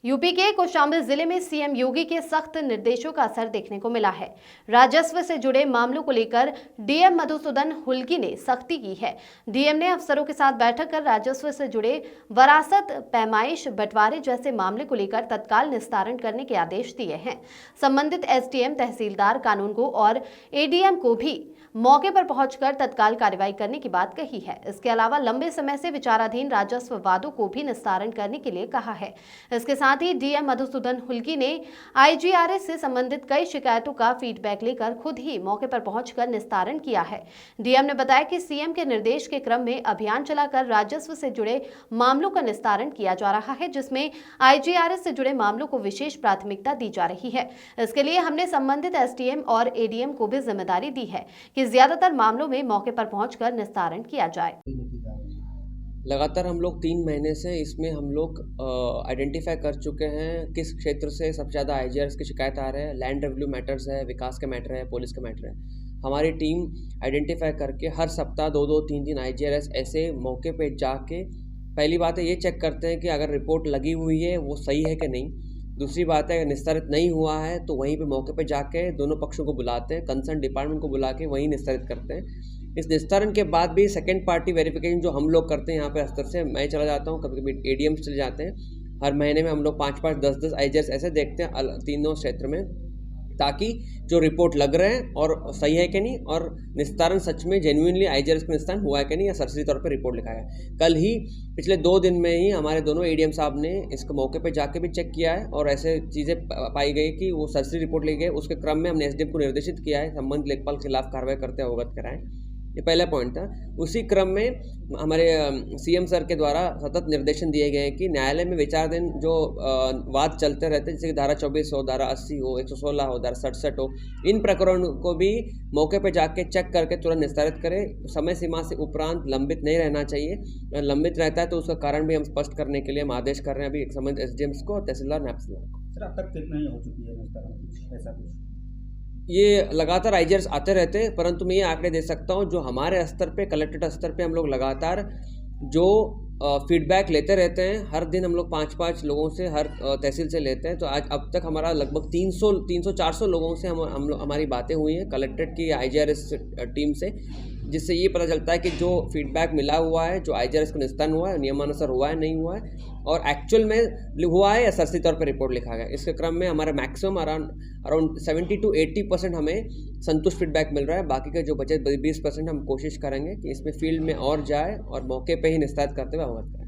UP के कौशाम्बी जिले में सीएम योगी के सख्त निर्देशों का असर देखने को मिला है। राजस्व से जुड़े मामलों को लेकर डीएम मधुसूदन हुल्की ने सख्ती की है। डीएम ने अफसरों के साथ बैठक कर राजस्व से जुड़े वरासत, पैमाइश, बंटवारे जैसे मामले को लेकर तत्काल निस्तारण करने के आदेश दिए हैं। संबंधित एसडीएम, तहसीलदार, कानूनगो और एडीएम को भी मौके पर पहुंचकर तत्काल कार्रवाई करने की बात कही है। इसके अलावा लंबे समय से विचाराधीन राजस्व वादों को भी निस्तारण करने के लिए कहा है। इसके साथ ही डीएम मधुसूदन हुल्की ने आईजीआरएस से संबंधित कई शिकायतों का फीडबैक लेकर खुद ही मौके पर पहुंचकर निस्तारण किया है। डीएम ने बताया कि सीएम के निर्देश के क्रम में अभियान चलाकर राजस्व से जुड़े मामलों का निस्तारण किया जा रहा है, जिसमें आईजीआरएस से जुड़े मामलों को विशेष प्राथमिकता दी जा रही है। इसके लिए हमने संबंधित एसडीएम और एडीएम को भी जिम्मेदारी दी है कि ज्यादातर मामलों में मौके पर पहुंचकर निस्तारण किया जाए। लगातार हम लोग 3 महीने से इसमें हम लोग आइडेंटिफाई कर चुके हैं किस क्षेत्र से सबसे ज़्यादा आईजीआरएस की शिकायत आ रहे हैं। लैंड रेवेन्यू मैटर्स है, विकास के मैटर है, पुलिस के मैटर है। हमारी टीम आइडेंटिफाई करके हर सप्ताह 2-2, 3-3 आईजीआरएस ऐसे मौके पे जाके पहली बात है ये चेक करते हैं कि अगर रिपोर्ट लगी हुई है वो सही है कि नहीं। दूसरी बात है अगर निस्तारित नहीं हुआ है तो वहीं पे मौके पे जाके दोनों पक्षों को बुलाते हैं, कंसर्न डिपार्टमेंट को बुला के वहीं निस्तारित करते हैं। इस निस्तारण के बाद भी सेकंड पार्टी वेरिफिकेशन जो हम लोग करते हैं यहाँ पे स्तर से मैं चला जाता हूँ, कभी कभी एडीएम चले जाते हैं। हर महीने में हम लोग 5-5, 10-10 आईजीआरएस ऐसे देखते हैं तीनों क्षेत्र में, ताकि जो रिपोर्ट लग रहे हैं और सही है कि नहीं और निस्तारण सच में जेन्युइनली आईजीआरएस का निस्तारण हुआ है कि नहीं या सरसरी तौर पर रिपोर्ट लिखा है। कल ही पिछले 2 दिन में ही हमारे दोनों एडीएम साहब ने इसको मौके पे जाके भी चेक किया है और ऐसे चीज़ें पाई गई कि वो सरसरी रिपोर्ट ली गई। उसके क्रम में हमने एसडीएम को निर्देशित किया है संबंधित लेखपाल के खिलाफ कार्रवाई करते अवगत कराएं। ये पहला पॉइंट था। उसी क्रम में हमारे सीएम सर के द्वारा सतत निर्देशन दिए गए हैं कि न्यायालय में विचाराधीन जो वाद चलते रहते हैं, जैसे कि धारा 24 हो, धारा 80 हो, 116 हो, धारा 67 हो, इन प्रकरणों को भी मौके पे जाके चेक करके तुरंत निस्तारित करें। समय सीमा से उपरांत लंबित नहीं रहना चाहिए। अगर लंबित रहता है तो उसका कारण भी हम स्पष्ट करने के लिए हम आदेश कर रहे हैं अभी संबंधित एसडीएम्स को और तहसीलदार नैप्सदार को। सर अब तक कितना हो चुकी है निस्तारण, कुछ ऐसा कुछ? ये लगातार आईजीआरएस आते रहते हैं, परंतु मैं ये आंकड़े दे सकता हूँ जो हमारे स्तर पे कलेक्ट्रेट स्तर पे हम लोग लगातार जो फीडबैक लेते रहते हैं। हर दिन हम लोग 5-5 लोगों से हर तहसील से लेते हैं। तो आज अब तक हमारा लगभग 300-400 लोगों से हमारी बातें हुई हैं कलेक्ट्रेट की आईजीआरएस टीम से, जिससे ये पता चलता है कि जो फीडबैक मिला हुआ है, जो आईजीआरएस का निस्तारण हुआ है, नियमानुसार हुआ है नहीं हुआ है और एक्चुअल में हुआ है या सरसरी तौर पर रिपोर्ट लिखा गया। इसके क्रम में हमारा मैक्सिमम अराउंड 70-80% हमें संतुष्ट फीडबैक मिल रहा है। बाकी का जो बचे 20% हम कोशिश करेंगे कि इसमें फील्ड में और जाए और मौके पे ही निस्तारित करते हुए अवगत करें।